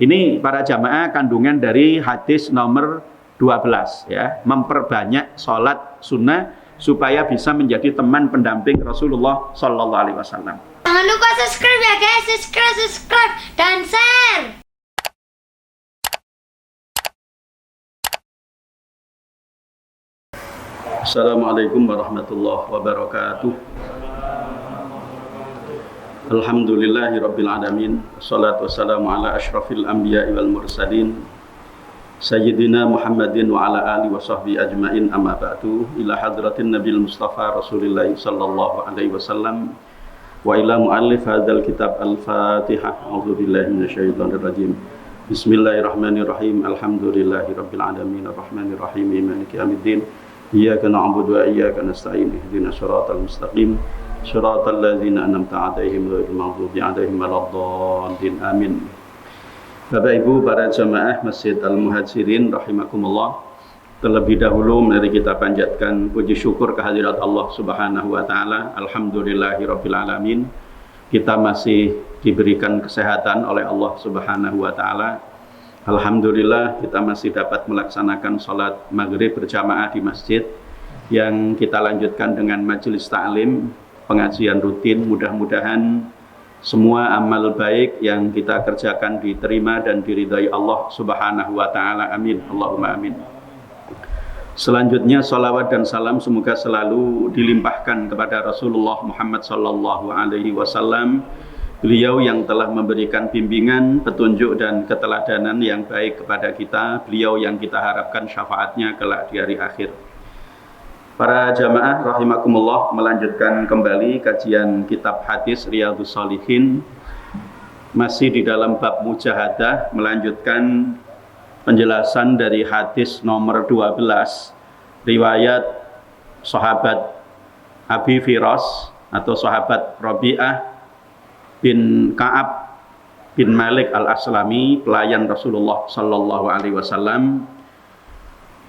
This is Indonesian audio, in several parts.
Ini para jamaah kandungan dari hadis nomor 12 ya, memperbanyak sholat sunnah supaya bisa menjadi teman pendamping Rasulullah Sallallahu Alaihi Wasallam. Jangan lupa subscribe ya guys, subscribe dan share. Assalamualaikum warahmatullahi wabarakatuh. Alhamdulillahi rabbil alamin. Wassalatu wassalamu ala asyrafil anbiya'i wal mursalin Sayyidina Muhammadin wa ala alihi wa sahbihi ajma'in, amma ba'du. Ila hadratin Nabil Mustafa Rasulillahi sallallahu alaihi wasallam wa ila mu'allif hadzal kitab al-Fatihah. A'udzu billahi minasyaitonir rajim. Bismillahirrahmanirrahim. Alhamdulillahi rabbil alamin arrahmanir rahim maliki yaumiddin. Iyyaka na'budu wa iyyaka nasta'in. Ihdinas siratal mustaqim. Shiratal ladzina an'amta 'alaihim ghairil maghdubi 'alaihim waladdallin. Amin. Bapak Ibu para jamaah Masjid Al-Muhajirin rahimakumullah, terlebih dahulu mari kita panjatkan puji syukur kehadirat Allah Subhanahu wa taala. Alhamdulillahirabbil alamin. Kita masih diberikan kesehatan oleh Allah Subhanahu wa taala. Alhamdulillah kita masih dapat melaksanakan salat maghrib berjamaah di masjid yang kita lanjutkan dengan majelis ta'lim, pengajian rutin. Mudah-mudahan semua amal baik yang kita kerjakan diterima dan diridhai Allah Subhanahu wa taala. Amin. Allahumma amin. Selanjutnya salawat dan salam semoga selalu dilimpahkan kepada Rasulullah Muhammad sallallahu alaihi wasallam. Beliau yang telah memberikan bimbingan, petunjuk dan keteladanan yang baik kepada kita. Beliau yang kita harapkan syafaatnya kelak di hari akhir. Para jamaah rahimakumullah, melanjutkan kembali kajian kitab hadis Riyadhus Shalihin, masih di dalam bab mujahadah, melanjutkan penjelasan dari hadis nomor 12 riwayat sahabat Abi Firas atau sahabat Rabi'ah bin Ka'ab bin Malik al-Aslami, pelayan Rasulullah sallallahu alaihi wasallam,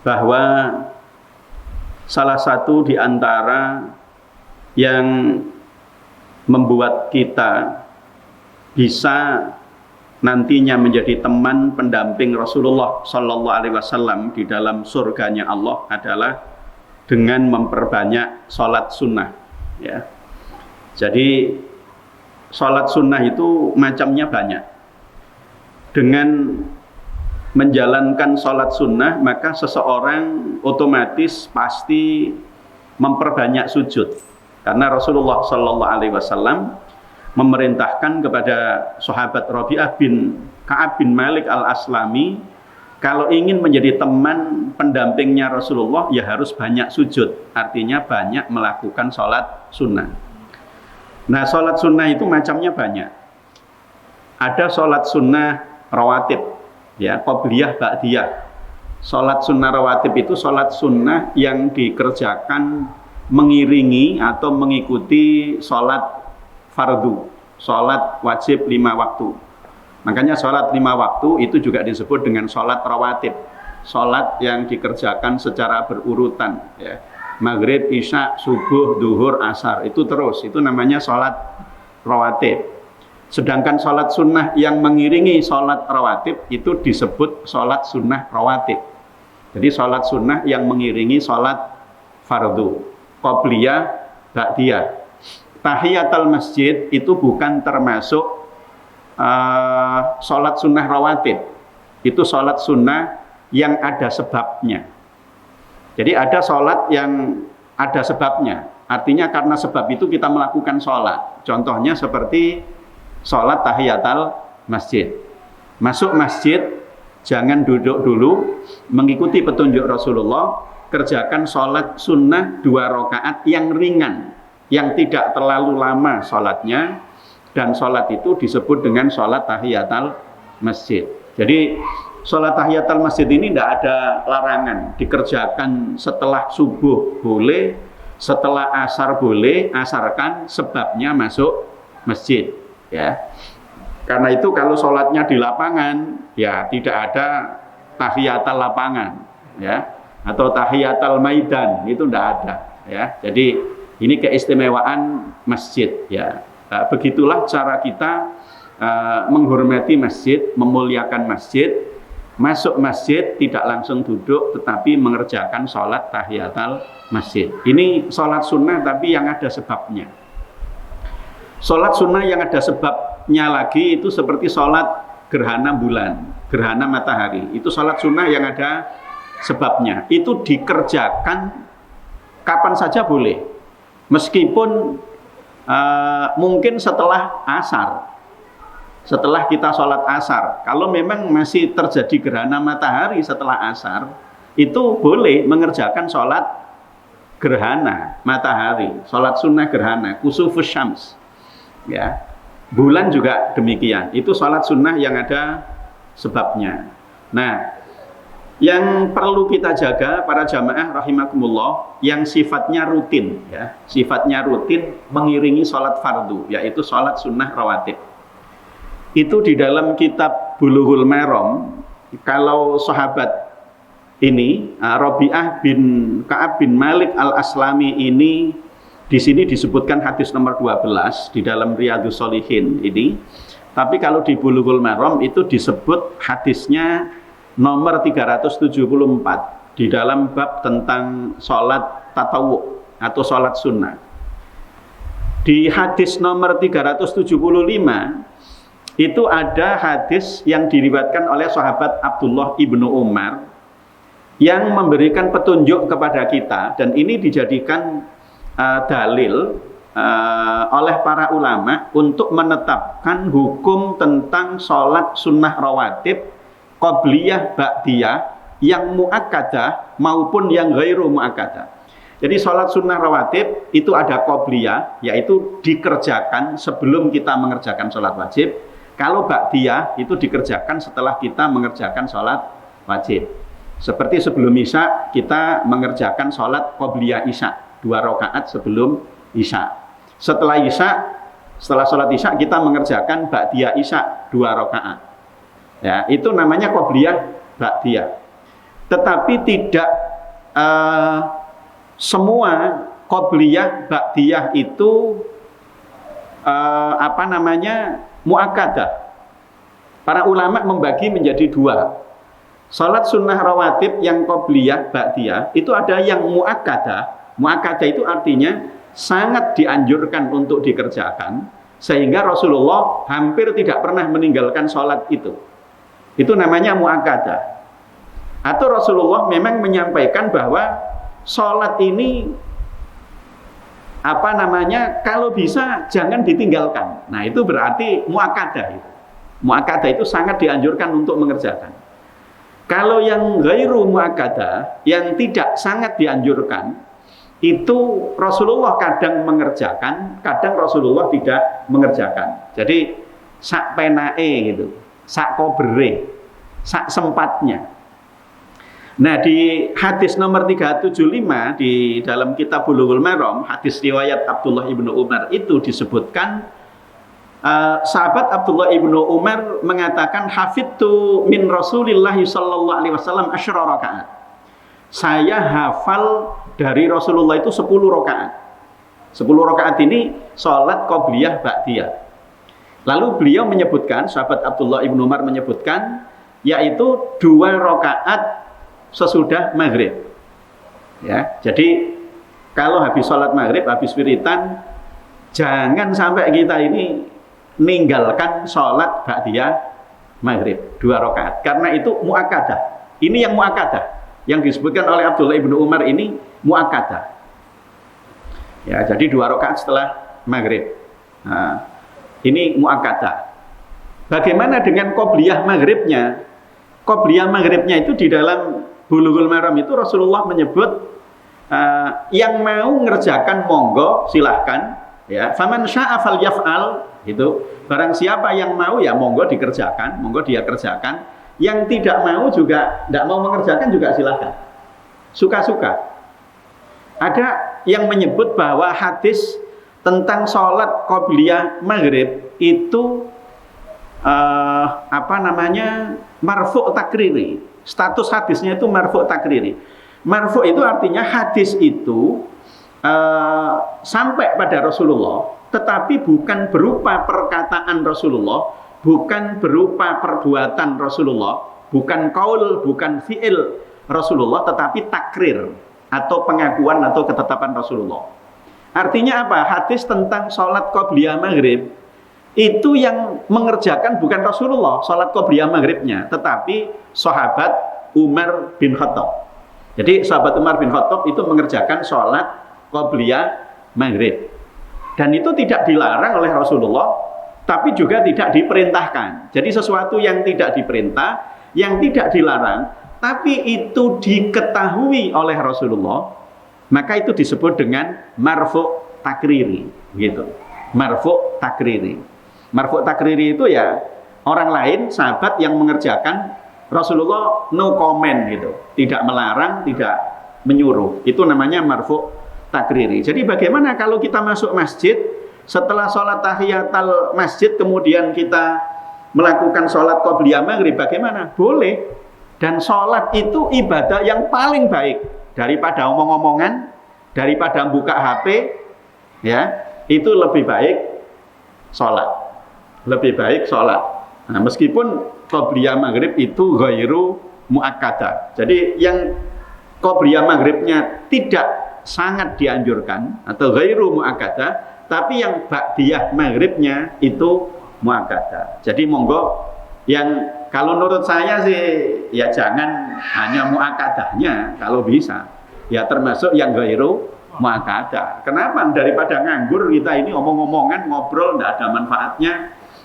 bahwa salah satu di antara yang membuat kita bisa nantinya menjadi teman pendamping Rasulullah sallallahu alaihi wasallam di dalam surganya Allah adalah dengan memperbanyak sholat sunnah ya. Jadi sholat sunnah itu macamnya banyak. Dengan menjalankan sholat sunnah maka seseorang otomatis pasti memperbanyak sujud, karena Rasulullah Sallallahu Alaihi Wasallam memerintahkan kepada sahabat Rabi'ah bin Ka'ab bin Malik al-Aslami, kalau ingin menjadi teman pendampingnya Rasulullah ya harus banyak sujud, artinya banyak melakukan sholat sunnah. Nah, sholat sunnah itu macamnya banyak. Ada sholat sunnah rawatib ya, qobliyah, ba'diyah. Salat sunnah rawatib itu salat sunnah yang dikerjakan mengiringi atau mengikuti salat fardu, salat wajib 5 waktu. Makanya salat 5 waktu itu juga disebut dengan salat rawatib, salat yang dikerjakan secara berurutan ya. Maghrib, isya, subuh, duhur, asar, itu terus, itu namanya salat rawatib. Sedangkan sholat sunnah yang mengiringi sholat rawatib itu disebut sholat sunnah rawatib. Jadi sholat sunnah yang mengiringi sholat fardu, qobliyah, ba'diyah. Tahiyatul masjid itu bukan termasuk sholat sunnah rawatib. Itu sholat sunnah yang ada sebabnya. Jadi ada sholat yang ada sebabnya. Artinya karena sebab itu kita melakukan sholat. Contohnya seperti sholat tahiyatul masjid. Masuk masjid jangan duduk dulu, mengikuti petunjuk Rasulullah, kerjakan sholat sunnah 2 rakaat yang ringan, yang tidak terlalu lama sholatnya, dan sholat itu disebut dengan sholat tahiyatul masjid. Jadi sholat tahiyatul masjid ini tidak ada larangan, dikerjakan setelah subuh boleh, setelah asar boleh, asalkan sebabnya masuk masjid ya. Karena itu kalau sholatnya di lapangan ya tidak ada tahiyatul lapangan ya, atau tahiyatul maidan, itu tidak ada ya. Jadi ini keistimewaan masjid ya. Begitulah cara kita menghormati masjid, memuliakan masjid, masuk masjid tidak langsung duduk tetapi mengerjakan sholat tahiyatul masjid. Ini sholat sunnah tapi yang ada sebabnya. Sholat sunnah yang ada sebabnya lagi itu seperti sholat gerhana bulan, gerhana matahari. Itu sholat sunnah yang ada sebabnya. Itu dikerjakan kapan saja boleh, meskipun mungkin setelah asar. Setelah kita sholat asar, kalau memang masih terjadi gerhana matahari setelah asar, itu boleh mengerjakan sholat gerhana matahari, sholat sunnah gerhana, kusufus syams. Ya, bulan juga demikian. Itu sholat sunnah yang ada sebabnya. Nah, yang perlu kita jaga para jamaah rahimakumullah, yang sifatnya rutin, ya, sifatnya rutin mengiringi sholat fardu, yaitu sholat sunnah rawatib. Itu di dalam kitab Bulughul Maram, kalau sahabat ini Rabi'ah bin Ka'ab bin Malik al-Aslami ini di sini disebutkan hadis nomor 12 di dalam Riyadhus Shalihin ini. Tapi kalau di Bulughul Maram itu disebut hadisnya nomor 374 di dalam bab tentang sholat tatawu atau sholat sunnah. Di hadis nomor 375 itu ada hadis yang diriwayatkan oleh sahabat Abdullah ibnu Umar yang memberikan petunjuk kepada kita, dan ini dijadikan dalil oleh para ulama untuk menetapkan hukum tentang sholat sunnah rawatib, qobliyah, ba'diyah, yang mu'akkadah maupun yang ghairu mu'akkadah. Jadi sholat sunnah rawatib itu ada qobliyah, yaitu dikerjakan sebelum kita mengerjakan sholat wajib. Kalau ba'diyah itu dikerjakan setelah kita mengerjakan sholat wajib. Seperti sebelum isya kita mengerjakan sholat qobliyah isya, 2 rakaat sebelum isya. Setelah sholat isya kita mengerjakan ba'diyah isya 2 rakaat. Ya, itu namanya qobliyah ba'diyah. Tetapi tidak semua qobliyah ba'diyah itu mu'akkadah. Para ulama membagi menjadi 2. Salat sunnah rawatib yang qobliyah ba'diyah itu ada yang mu'akkadah. Mu'akkadah itu artinya sangat dianjurkan untuk dikerjakan, sehingga Rasulullah hampir tidak pernah meninggalkan salat itu. Itu namanya mu'akkadah. Atau Rasulullah memang menyampaikan bahwa salat ini kalau bisa jangan ditinggalkan. Nah, itu berarti mu'akkadah. Mu'akkadah itu sangat dianjurkan untuk mengerjakan. Kalau yang ghairu mu'akkadah, yang tidak sangat dianjurkan, itu Rasulullah kadang mengerjakan, kadang Rasulullah tidak mengerjakan. Jadi sak penae gitu, sak kobere, sak sempatnya. Nah, di hadis nomor 375 di dalam kitab Bulughul Maram, hadis riwayat Abdullah ibnu Umar itu disebutkan, sahabat Abdullah ibnu Umar mengatakan, hafidtu min Rasulillah sallallahu alaihi wasallam 10 rakaat. Saya hafal dari Rasulullah itu 10 rakaat. 10 rakaat ini sholat qobliyah ba'diyah. Lalu beliau menyebutkan, sahabat Abdullah ibnu Umar menyebutkan, yaitu 2 rakaat sesudah maghrib. Ya, jadi kalau habis sholat maghrib, habis wiritan, jangan sampai kita ini meninggalkan sholat ba'diyah maghrib 2 rakaat, karena itu mu'akkadah. Ini yang mu'akkadah, yang disebutkan oleh Abdullah ibnu Umar ini mu'akkadah. Ya, jadi 2 rakaat setelah maghrib. Nah, ini mu'akkadah. Bagaimana dengan qobliyah maghribnya? Qobliyah maghribnya itu di dalam Bulughul Maram itu Rasulullah menyebut, yang mau ngerjakan monggo silahkan, ya, faman sya'a falyaf'al, itu barang siapa yang mau ya monggo dikerjakan, monggo dia kerjakan. Yang tidak mau juga, tidak mau mengerjakan juga silahkan, suka-suka. Ada yang menyebut bahwa hadis tentang sholat qobliyah maghrib itu marfu' takriri. Status hadisnya itu marfu' takriri. Marfu' itu artinya hadis itu sampai pada Rasulullah, tetapi bukan berupa perkataan Rasulullah, bukan berupa perbuatan Rasulullah, bukan qaul, bukan fi'il Rasulullah, tetapi takrir atau pengakuan atau ketetapan Rasulullah. Artinya apa? Hadis tentang sholat qobliyah maghrib itu yang mengerjakan bukan Rasulullah sholat qobliyah maghribnya, tetapi sahabat Umar bin Khattab. Jadi sahabat Umar bin Khattab itu mengerjakan sholat qobliyah maghrib, dan itu tidak dilarang oleh Rasulullah, tapi juga tidak diperintahkan. Jadi sesuatu yang tidak diperintah, yang tidak dilarang, tapi itu diketahui oleh Rasulullah, maka itu disebut dengan marfu' takriri, gitu. Marfu' takriri. Marfu' takriri itu ya orang lain, sahabat yang mengerjakan, Rasulullah no comment gitu, tidak melarang, tidak menyuruh. Itu namanya marfu' takriri. Jadi bagaimana kalau kita masuk masjid, setelah sholat tahiyatul masjid kemudian kita melakukan sholat qobliyah maghrib, bagaimana? Boleh. Dan sholat itu ibadah yang paling baik daripada omong-omongan, daripada buka HP, ya, itu lebih baik sholat, lebih baik sholat. Nah, meskipun qobliyah maghrib itu ghairu muakkadah, jadi yang qobliyah maghribnya tidak sangat dianjurkan atau ghairu muakkadah, tapi yang ba'diyah maghribnya itu muakkadah. Jadi monggo, yang kalau menurut saya sih ya jangan hanya muakkadahnya, kalau bisa ya termasuk yang ghairu muakkadah. Kenapa? Daripada nganggur kita ini omong-omongan, ngobrol tidak ada manfaatnya.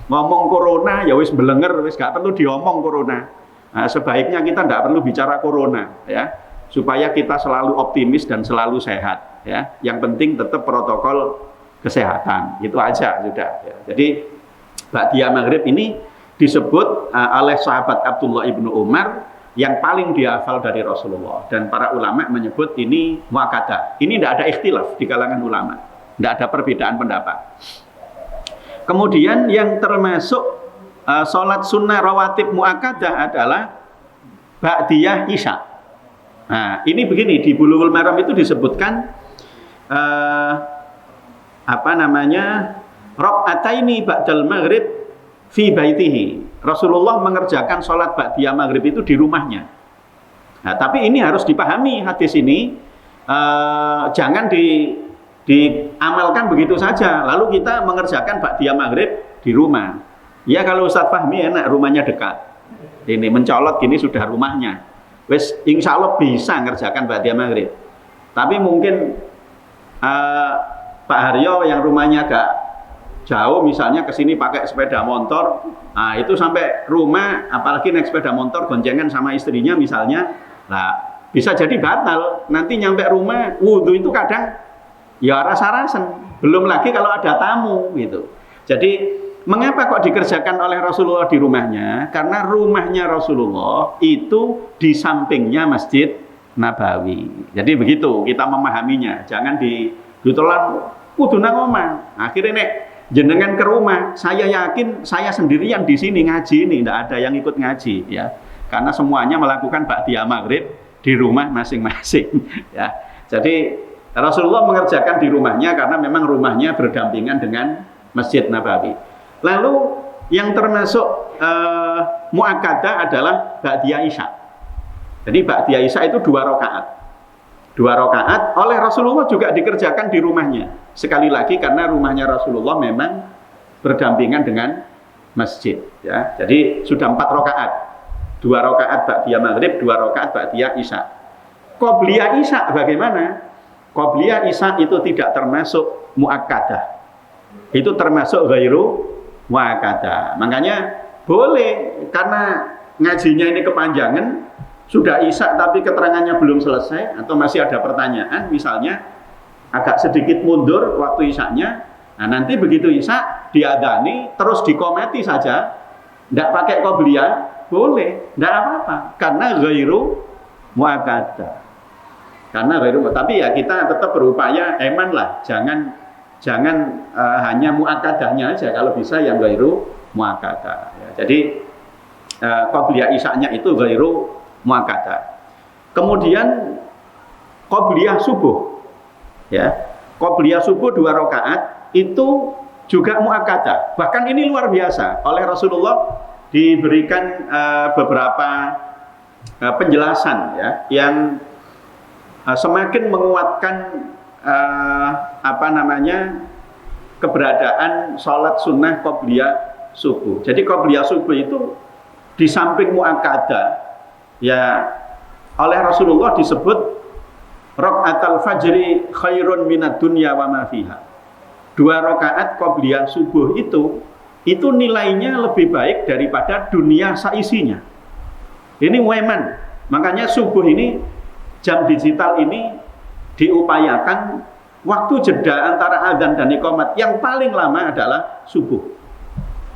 Ngomong corona ya wis belenger, wis gak perlu diomong corona. Nah, sebaiknya kita tidak perlu bicara corona, ya, supaya kita selalu optimis dan selalu sehat, ya. Yang penting tetap protokol kesehatan, itu aja sudah, ya. Jadi ba'diyah maghrib ini disebut oleh sahabat Abdullah ibnu Umar yang paling dihafal dari Rasulullah, dan para ulama menyebut ini muakkadah. Ini tidak ada ikhtilaf di kalangan ulama, tidak ada perbedaan pendapat. Kemudian yang termasuk sholat sunnah rawatib muakkadah adalah ba'diyah isya. Nah, ini begini, di Bulughul Maram itu disebutkan raq'ataini ba'dal maghrib fi baitihi. Rasulullah mengerjakan sholat ba'diyah maghrib itu di rumahnya. Nah, tapi ini harus dipahami, hadis ini jangan diamalkan begitu saja. Lalu kita mengerjakan ba'diyah maghrib di rumah. Ya kalau Ustaz Fahmi enak, rumahnya dekat. Ini mencolot gini sudah rumahnya. Wes insya Allah bisa ngerjakan ba'diyah maghrib. Tapi mungkin Pak Haryo yang rumahnya agak jauh, misalnya ke sini pakai sepeda motor, nah itu sampai rumah, apalagi naik sepeda motor goncengan sama istrinya misalnya, nah bisa jadi batal. Nanti nyampe rumah wudhu itu kadang ya rasa-rasen, belum lagi kalau ada tamu gitu. Jadi mengapa kok dikerjakan oleh Rasulullah di rumahnya? Karena rumahnya Rasulullah itu di sampingnya Masjid Nabawi. Jadi begitu kita memahaminya, jangan ditelan kudu nang omah. Akhirnya nek jenengan ke rumah, saya yakin saya sendirian di sini ngaji ini, tidak ada yang ikut ngaji, ya, karena semuanya melakukan ba'diyah maghrib di rumah masing-masing, ya. Jadi Rasulullah mengerjakan di rumahnya karena memang rumahnya berdampingan dengan Masjid Nabawi. Lalu yang termasuk muakkadah adalah ba'diyah isya. Jadi ba'diyah isya itu 2 rakaat. 2 rakaat oleh Rasulullah juga dikerjakan di rumahnya. Sekali lagi karena rumahnya Rasulullah memang berdampingan dengan masjid, ya. Jadi sudah 4 rakaat. 2 rakaat ba'diyah maghrib, 2 rakaat ba'diyah isya. Qobliyah isya bagaimana? Qobliyah isya itu tidak termasuk muakkadah. Itu termasuk ghairu muakkadah. Makanya boleh, karena ngajinya ini kepanjangan, sudah isya tapi keterangannya belum selesai atau masih ada pertanyaan, misalnya agak sedikit mundur waktu isyanya, nah nanti begitu isya diadani terus dikometi saja, tidak pakai qobliyah, boleh, tidak apa-apa, karena ghairu muakkadah. Karena ghairu, tapi ya kita tetap berupaya eman lah, jangan hanya muakkadahnya aja, kalau bisa yang ghairu muakkadah, ya. Jadi qobliyah isyanya itu ghairu muakkadah. Kemudian qobliyah subuh, ya, qobliyah subuh 2 rakaat itu juga muakkadah. Bahkan ini luar biasa. Oleh Rasulullah diberikan beberapa penjelasan ya yang semakin menguatkan keberadaan sholat sunnah qobliyah subuh. Jadi qobliyah subuh itu di samping muakkadah ya oleh Rasulullah disebut rakaatul fajri khairun minad dunya wa ma fiha. 2 rakaat qobliyah subuh itu nilainya lebih baik daripada dunia saisinya. Ini weman. Makanya subuh ini, jam digital ini diupayakan waktu jeda antara adzan dan iqamat yang paling lama adalah subuh.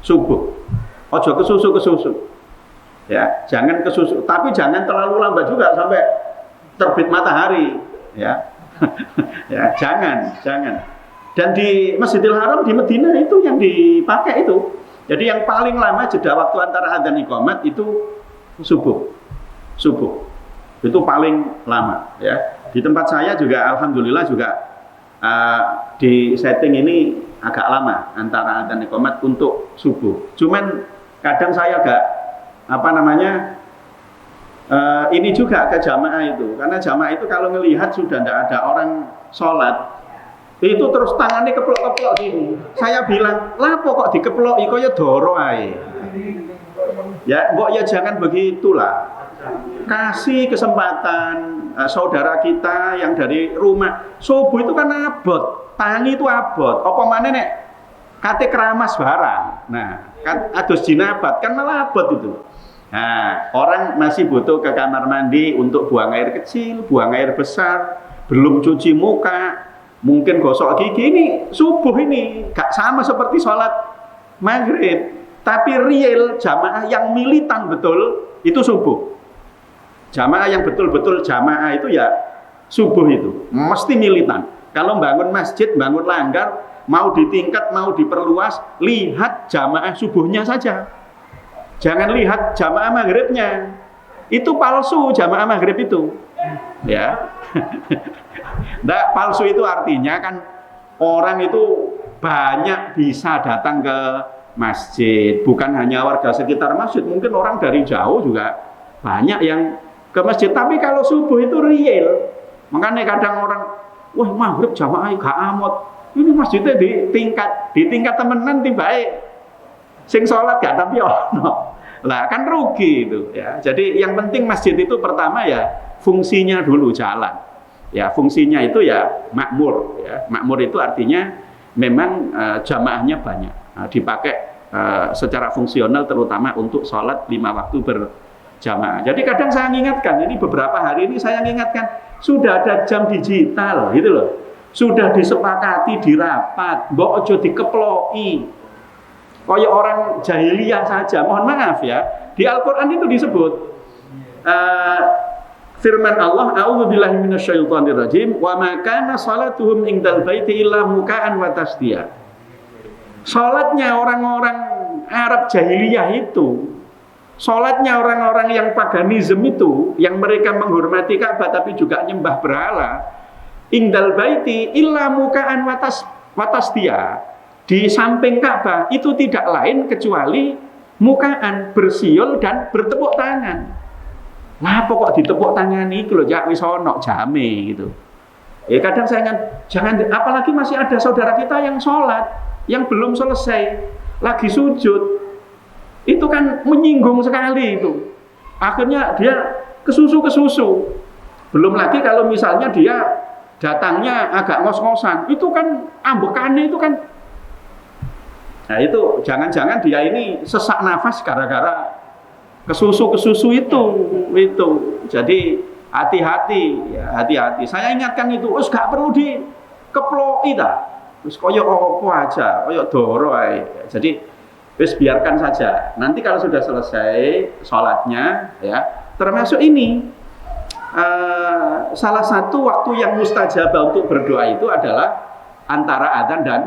Ojo kesusu. Ya, jangan kesusu, tapi jangan terlalu lambat juga sampai terbit matahari, ya. Ya, jangan. Dan di Masjidil Haram di Madinah itu yang dipakai itu. Jadi yang paling lama jeda waktu antara adzan iqamat itu subuh. Itu paling lama ya. Di tempat saya juga alhamdulillah juga di setting ini agak lama antara adzan iqamat untuk subuh. Cuman kadang saya agak ini juga ke jamaah itu. Karena jamaah itu kalau ngelihat sudah tidak ada orang sholat itu terus tangannya keplok-keplok gini. Saya bilang, lapo kok dikeploki kaya doro ae. Ya, mbok ya jangan begitulah. Kasih kesempatan saudara kita yang dari rumah. Subuh itu kan abot, tangi itu abot. Apa maneh nek kate keramas barang. Nah, kan adus jinabat kan malah abot itu. Nah, orang masih butuh ke kamar mandi untuk buang air kecil, buang air besar, belum cuci muka. Mungkin gosok gigi. Ini subuh ini gak sama seperti sholat maghrib, tapi real jamaah yang militan betul itu subuh. Jamaah yang betul-betul jamaah itu ya subuh itu mesti militan. Kalau bangun masjid, bangun langgar, mau ditingkat, mau diperluas, lihat jamaah subuhnya saja. Jangan lihat jamaah maghribnya. Itu palsu jamaah maghrib itu, ya. Nah, palsu itu artinya kan orang itu banyak bisa datang ke masjid, bukan hanya warga sekitar masjid, mungkin orang dari jauh juga banyak yang ke masjid. Tapi kalau subuh itu real, makanya kadang orang, wah maghrib jamaah gak amot, ini masjidnya di tingkat temenan tiba-tiba sing sholat gak tapi ono, lah kan rugi itu ya. Jadi yang penting masjid itu pertama ya fungsinya dulu jalan. Ya, fungsinya itu ya makmur ya. Makmur itu artinya memang jamaahnya banyak. Dipakai secara fungsional terutama untuk sholat 5 waktu berjamaah. Jadi kadang saya mengingatkan, ini beberapa hari ini saya mengingatkan, sudah ada jam digital gitu loh. Sudah disepakati di rapat, mbok ojo dikeploki. Kayak orang jahiliyah saja. Mohon maaf ya, di Al-Qur'an itu disebut firman Allah, a'udzubillahi minasyaitonirrajim, wa ma kana salatuhum indal baiti illa muka'an wa tasdiya. Salatnya orang-orang Arab jahiliyah itu, salatnya orang-orang yang paganisme itu, yang mereka menghormati Ka'bah tapi juga nyembah berhala, indal baiti illa muka'an wa tasdiya. Di samping Ka'bah itu tidak lain kecuali muka'an, bersiul dan bertepuk tangan. Nah, pokok ditepuk tangan itu loh, ya wis ono jame gitu. Kadang saya jangan, apalagi masih ada saudara kita yang sholat, yang belum selesai, lagi sujud. Itu kan menyinggung sekali itu. Akhirnya dia kesusu. Belum lagi kalau misalnya dia datangnya agak ngos-ngosan, itu kan ambekannya itu kan. Nah, itu jangan-jangan dia ini sesak nafas gara-gara kesusu itu. Jadi hati-hati ya, hati-hati. Saya ingatkan itu, gak perlu dikeploki dah. Wis koyo apa aja, koyo doro ae. Jadi wis biarkan saja. Nanti kalau sudah selesai sholatnya ya, termasuk ini salah satu waktu yang mustajabah untuk berdoa itu adalah antara adzan dan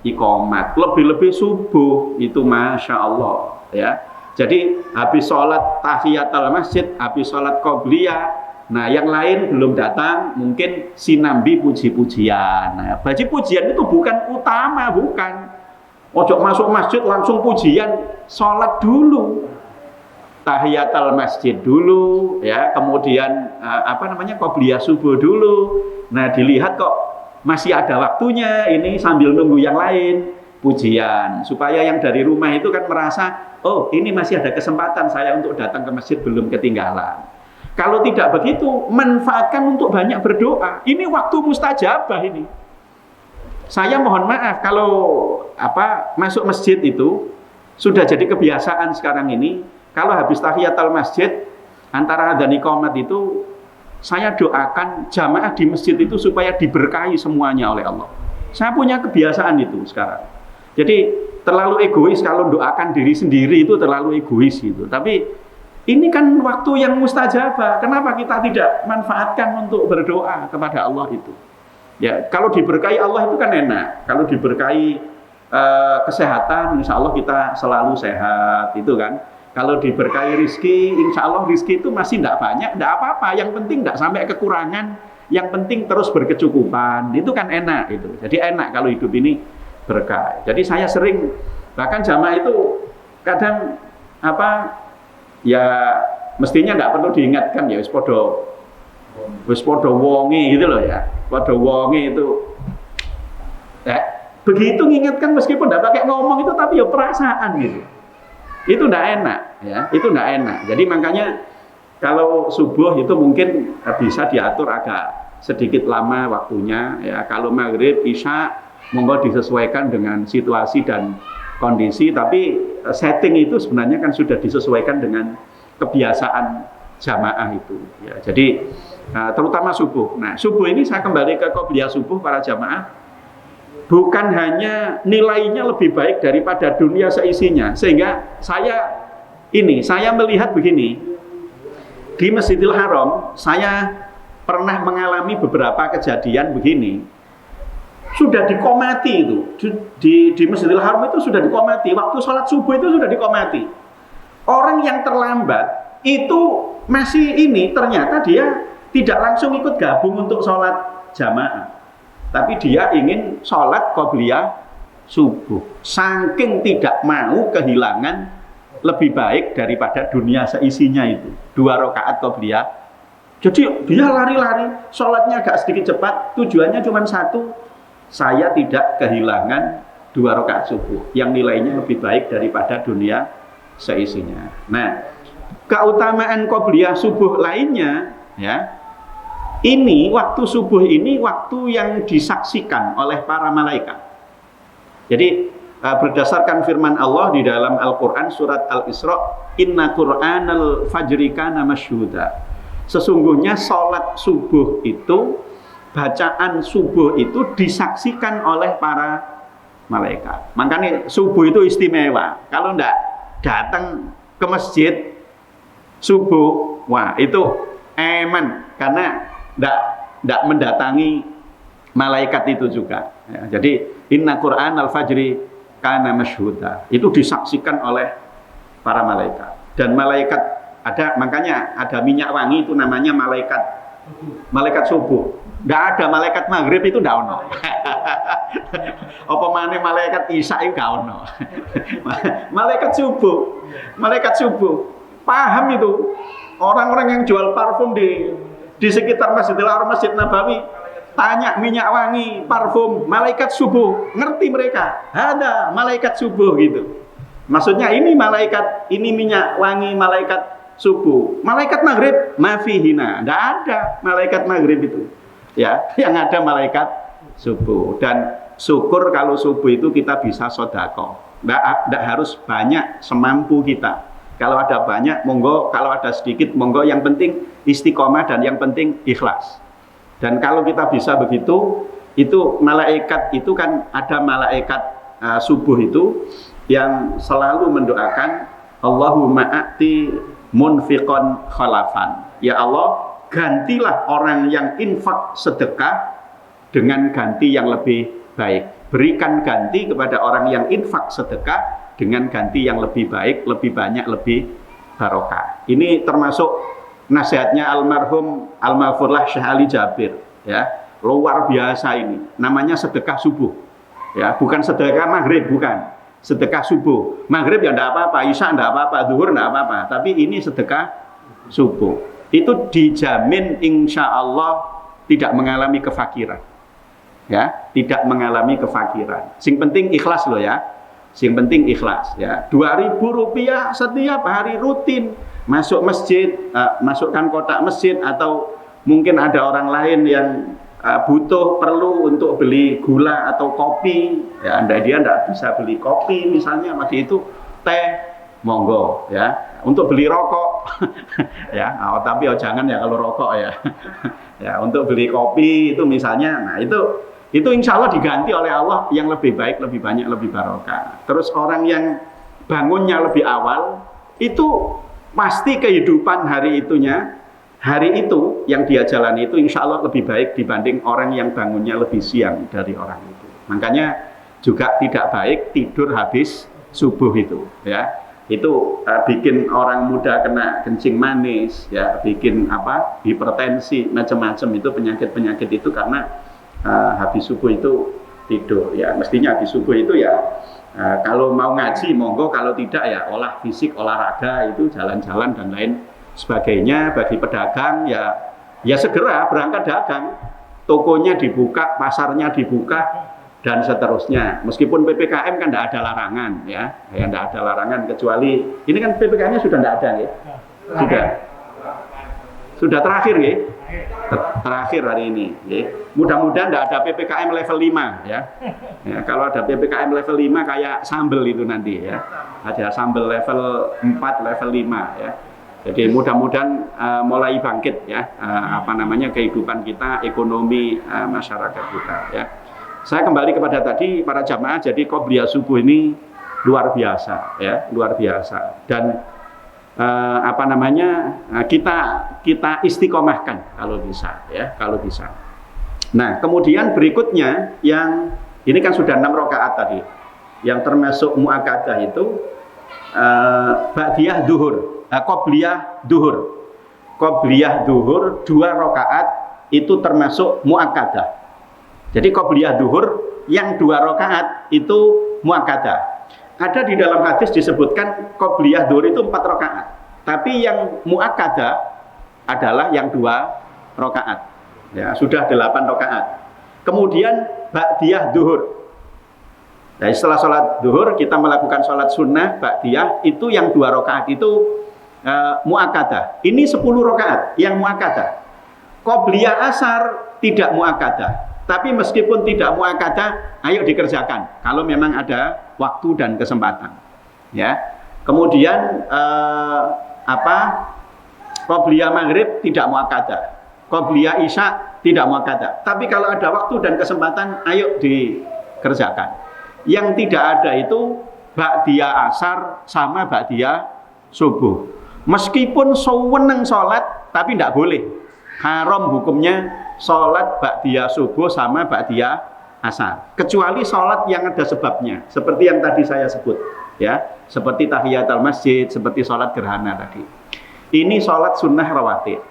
iqamat. Lebih-lebih subuh itu masya Allah ya. Jadi habis sholat tahiyatul masjid, habis sholat qobliyah, nah yang lain belum datang, mungkin sinambi puji-pujian. Nah, pujian itu bukan utama, bukan. Ojo masuk masjid langsung pujian, sholat dulu, tahiyatul masjid dulu, ya, kemudian qobliyah subuh dulu. Nah, dilihat kok masih ada waktunya, ini sambil nunggu yang lain, pujian, supaya yang dari rumah itu kan merasa, oh ini masih ada kesempatan saya untuk datang ke masjid, belum ketinggalan. Kalau tidak begitu, manfaatkan untuk banyak berdoa. Ini waktu mustajabah ini. Saya mohon maaf kalau masuk masjid itu sudah jadi kebiasaan sekarang ini. Kalau habis tahiyatul masjid antara adzan iqamat itu, saya doakan jamaah di masjid itu supaya diberkahi semuanya oleh Allah. Saya punya kebiasaan itu sekarang. Jadi terlalu egois kalau doakan diri sendiri, itu terlalu egois gitu. Tapi ini kan waktu yang mustajabah. Kenapa kita tidak manfaatkan untuk berdoa kepada Allah itu? Ya, kalau diberkahi Allah itu kan enak. Kalau diberkahi kesehatan, insya Allah kita selalu sehat, itu kan. Kalau diberkahi rizki, insya Allah rizki itu masih tidak banyak, tidak apa-apa. Yang penting tidak sampai kekurangan, yang penting terus berkecukupan. Itu kan enak itu. Jadi enak kalau hidup ini berkah. Jadi saya sering, bahkan jamaah itu kadang ya mestinya nggak perlu diingatkan ya, wis podo wonge gitu loh ya. Podo wonge itu begitu mengingatkan meskipun tidak pakai ngomong itu, tapi ya perasaan gitu. Itu tidak enak ya, itu tidak enak. Jadi makanya kalau subuh itu mungkin bisa diatur agak sedikit lama waktunya ya. Kalau maghrib, isya monggo disesuaikan dengan situasi dan kondisi, tapi setting itu sebenarnya kan sudah disesuaikan dengan kebiasaan jamaah itu ya. Jadi terutama subuh. Nah, subuh ini saya kembali ke qobliyah subuh para jamaah. Bukan hanya nilainya lebih baik daripada dunia seisinya, sehingga saya melihat begini, di Masjidil Haram saya pernah mengalami beberapa kejadian begini. Sudah dikomati itu di Masjidil Haram itu sudah dikomati, waktu sholat subuh itu sudah dikomati. Orang yang terlambat itu masih ternyata dia tidak langsung ikut gabung untuk sholat jamaah, tapi dia ingin sholat qobliyah subuh. Saking tidak mau kehilangan lebih baik daripada dunia seisinya itu, 2 rakaat qobliyah. Jadi dia lari-lari, sholatnya agak sedikit cepat, tujuannya cuma satu, saya tidak kehilangan 2 rakaat subuh yang nilainya lebih baik daripada dunia seisinya. Nah, keutamaan qobliyah subuh lainnya ya, ini waktu subuh ini waktu yang disaksikan oleh para malaikat. Jadi berdasarkan firman Allah di dalam Al-Quran surat Al-Isra, Inna Qur'anal fajri kana masyhuda. Sesungguhnya sholat subuh itu, bacaan subuh itu disaksikan oleh para malaikat. Makanya subuh itu istimewa. Kalau enggak datang ke masjid subuh, wah itu eman, karena tidak mendatangi malaikat itu juga ya. Jadi inna Qur'an al-fajri kana masyhuda, itu disaksikan oleh para malaikat. Dan malaikat makanya ada minyak wangi itu namanya malaikat subuh. Tidak ada malaikat maghrib itu tidak ono. Apa mana malaikat isya itu tidak ono. Malaikat subuh paham itu. Orang-orang yang jual parfum di sekitar Masjidil Haram, Masjid Nabawi, tanya minyak wangi, parfum, malaikat subuh, ngerti mereka. Ada malaikat subuh gitu. Maksudnya ini malaikat, ini minyak wangi malaikat subuh. Malaikat maghrib mafihina, tidak ada malaikat maghrib itu. Ya, yang ada malaikat subuh. Dan syukur kalau subuh itu kita bisa sedekah. Tidak harus banyak, semampu kita. Kalau ada banyak, monggo. Kalau ada sedikit, monggo. Yang penting istiqomah dan yang penting ikhlas. Dan kalau kita bisa begitu, itu malaikat itu kan ada malaikat subuh itu yang selalu mendoakan Allahumma a'ti munfiqan khalafan. Ya Allah, gantilah orang yang infak sedekah dengan ganti yang lebih baik. Berikan ganti kepada orang yang infak sedekah dengan ganti yang lebih baik, lebih banyak, lebih barokah. Ini termasuk nasihatnya almarhum almarhumlah Syekh Ali Jabir ya. Luar biasa ini. Namanya sedekah subuh. Ya, bukan sedekah maghrib, bukan. sedekah subuh. Maghrib ya enggak apa-apa, isya enggak apa-apa, zuhur enggak apa-apa. Tapi ini sedekah subuh. Itu dijamin insya Allah tidak mengalami kefakiran. Ya, tidak mengalami kefakiran. Sing penting ikhlas loh ya. Sing penting ikhlas ya. Rp2.000 setiap hari rutin masuk masjid, masukkan kotak masjid, atau mungkin ada orang lain yang perlu untuk beli gula atau kopi, ya dia tidak bisa beli kopi misalnya, masih itu teh, monggo ya. Untuk beli rokok ya, tapi jangan ya kalau rokok ya. Ya, untuk beli kopi itu misalnya, nah itu insya Allah diganti oleh Allah yang lebih baik, lebih banyak, lebih barokah. Terus orang yang bangunnya lebih awal, itu pasti kehidupan hari itu yang dia jalani itu insya Allah lebih baik dibanding orang yang bangunnya lebih siang dari orang itu. Makanya juga tidak baik tidur habis subuh itu ya. Itu bikin orang muda kena kencing manis ya, bikin hipertensi, macam-macam itu penyakit itu karena habis subuh itu tidur ya. Mestinya habis subuh itu ya kalau mau ngaji monggo, kalau tidak ya olah fisik, olahraga, itu jalan-jalan dan lain sebagainya. Bagi pedagang ya segera berangkat dagang, tokonya dibuka, pasarnya dibuka dan seterusnya. Meskipun PPKM kan tidak ada larangan ya tidak ada larangan, kecuali ini kan PPKM-nya sudah tidak ada ya. Sudah terakhir ya. Terakhir hari ini ya. Mudah-mudahan tidak ada PPKM level 5 ya. Kalau ada PPKM level 5 kayak sambel itu nanti ya. Ada sambel level 4, level 5 ya. Jadi mudah-mudahan mulai bangkit ya kehidupan kita, ekonomi masyarakat kita ya. Saya kembali kepada tadi para jamaah, jadi qobliyah subuh ini luar biasa ya, luar biasa. Dan kita istiqomahkan kalau bisa ya, kalau bisa. Nah, kemudian berikutnya yang ini kan sudah 6 rakaat tadi. Yang termasuk muakkadah itu ba'diyah duhur. Qobliyah duhur. Qobliyah duhur 2 rakaat itu termasuk muakkadah. Jadi qobliyah duhur yang 2 rakaat itu muakkadah. Ada di dalam hadis disebutkan qobliyah duhur itu 4 rakaat. Tapi yang muakkadah adalah yang 2 rakaat. Ya, sudah 8 rakaat. Kemudian ba'diyah duhur. Nah, setelah sholat duhur kita melakukan sholat sunnah ba'diyah, itu yang 2 rakaat itu muakkadah. Ini 10 rakaat yang muakkadah. Qobliyah asar tidak muakkadah. Tapi meskipun tidak muakkadah, ayo dikerjakan kalau memang ada waktu dan kesempatan. Ya. Kemudian qobliyah maghrib tidak muakkadah. Qobliyah isya tidak muakkadah. Tapi kalau ada waktu dan kesempatan, ayo dikerjakan. Yang tidak ada itu ba'diyah asar sama ba'diyah subuh. Meskipun sewenang sholat, tapi tidak boleh. Haram hukumnya sholat ba'diyah subuh sama ba'diyah asar. Kecuali sholat yang ada sebabnya, seperti yang tadi saya sebut, ya, seperti tahiyatul masjid, seperti sholat gerhana tadi. Ini sholat sunnah rawatib.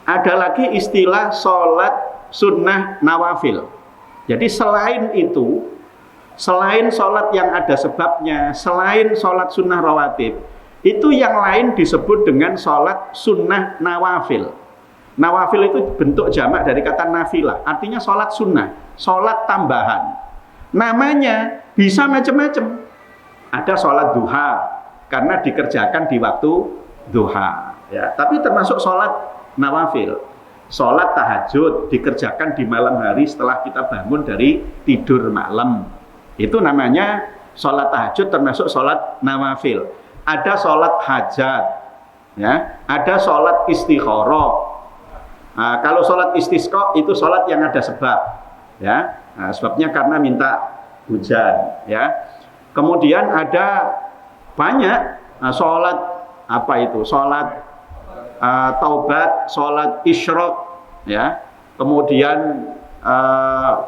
Ada lagi istilah sholat sunnah nawafil. Jadi selain itu, selain sholat yang ada sebabnya, selain sholat sunnah rawatib, itu yang lain disebut dengan sholat sunnah nawafil. Nawafil itu bentuk jamak dari kata nafilah, artinya sholat sunnah, sholat tambahan. Namanya bisa macam-macam. Ada sholat duha, karena dikerjakan di waktu duha. Ya, tapi termasuk sholat nawafil. Sholat tahajud dikerjakan di malam hari setelah kita bangun dari tidur malam. Itu namanya sholat tahajud, termasuk sholat nawafil. Ada sholat hajat, ya, ada sholat istikharah. Nah, kalau sholat istisqa itu sholat yang ada sebab, ya. Nah, sebabnya karena minta hujan, ya. Kemudian ada banyak sholat sholat taubat, sholat isyraq, ya. Kemudian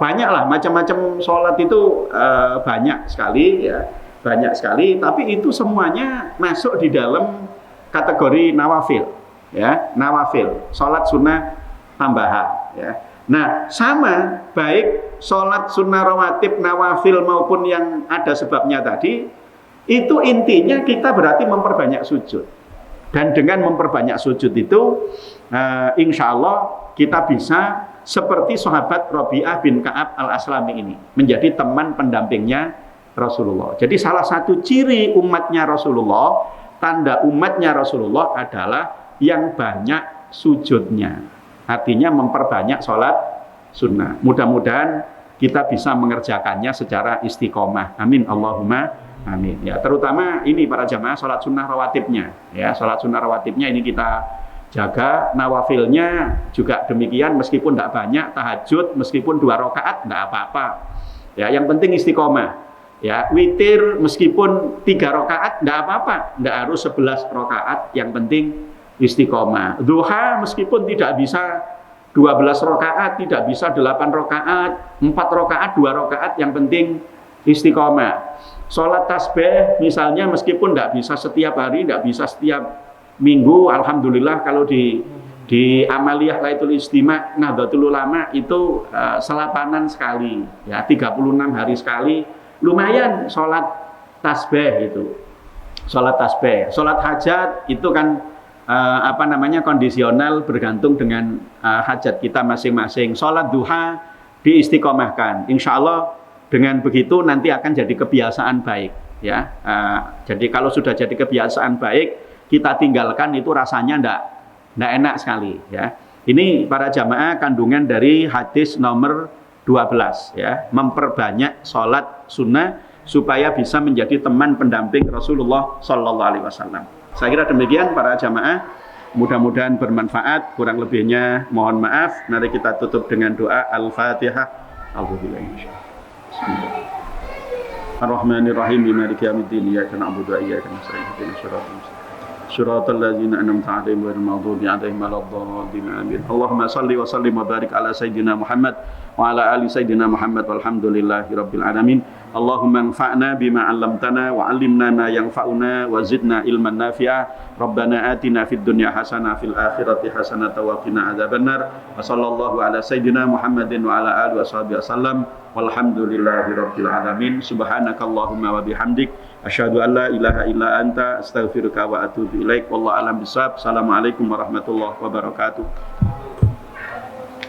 banyaklah macam-macam sholat itu banyak sekali, ya. Banyak sekali, tapi itu semuanya masuk di dalam kategori nawafil, ya, nawafil, sholat sunnah tambahan, ya. Nah, sama baik sholat sunnah rawatib, nawafil maupun yang ada sebabnya tadi, itu intinya kita berarti memperbanyak sujud. Dan dengan memperbanyak sujud itu, insya Allah kita bisa seperti sahabat Rabi'ah bin Ka'ab al-Aslami ini, menjadi teman pendampingnya Rasulullah. Jadi salah satu ciri umatnya Rasulullah, tanda umatnya Rasulullah adalah yang banyak sujudnya. Artinya memperbanyak sholat sunnah. Mudah-mudahan kita bisa mengerjakannya secara istiqomah. Amin. Allahumma amin. Ya, terutama ini para jamaah sholat sunnah rawatibnya. Ya, sholat sunnah rawatibnya ini kita jaga. Nawafilnya juga demikian, meskipun tidak banyak. Tahajud meskipun 2 rakaat tidak apa-apa. Ya, yang penting istiqomah. Ya, witir meskipun 3 rakaat tidak apa-apa. Tidak harus 11 rakaat. Yang penting istiqomah. Duha meskipun tidak bisa 12 rakaat, tidak bisa 8 rakaat, 4 rakaat, 2 rakaat, yang penting istiqomah. Sholat tasbih misalnya meskipun tidak bisa setiap hari, tidak bisa setiap minggu, alhamdulillah kalau di amaliyah Lailatul Istima Nahdlatul Ulama itu selapanan sekali, ya 36 hari sekali, lumayan sholat tasbih itu. Sholat tasbih, sholat hajat itu kan kondisional, bergantung dengan hajat kita masing-masing. Sholat duha diistiqomahkan. Insya Allah dengan begitu nanti akan jadi kebiasaan baik. Ya, jadi kalau sudah jadi kebiasaan baik, kita tinggalkan itu rasanya ndak enak sekali. Ya, ini para jamaah kandungan dari hadis nomor 12. Ya, memperbanyak sholat sunnah supaya bisa menjadi teman pendamping Rasulullah Sallallahu Alaihi Wasallam. Saya kira demikian para jamaah, mudah-mudahan bermanfaat, kurang lebihnya mohon maaf. Mari kita tutup dengan doa Al-Fatihah. Ar-Rahmanir-Rahim, Maliki yaumiddin, iyyaka na'budu wa iyyaka nasta'in, ihdinas siratal mustaqim. Shiratal ladzina an'amta 'alaihim ghairil maghdubi 'alaihim waladdallin. Amin. Allahumma shalli wa sallim wa barik ala sayidina Muhammad wa ala ali sayidina Muhammad walhamdulillahi rabbil alamin. Allahumma anfa'na bima 'allamtana wa 'allimna ma yanfa'una wa zidna ilman nafi'a. Rabbana atina fid dunya hasanah fil akhirati hasanah wa qina adzabannar. Wa sallallahu ala sayidina Muhammadin wa ala alihi washabihi wasallam. Walhamdulillahi rabbil alamin. Subhanakallahumma wa bihamdik asyhadu an la ilaha illa anta astaghfiruka wa atubu ilaik. Wallahu a'lam bishawab. Assalamualaikum warahmatullahi wabarakatuh.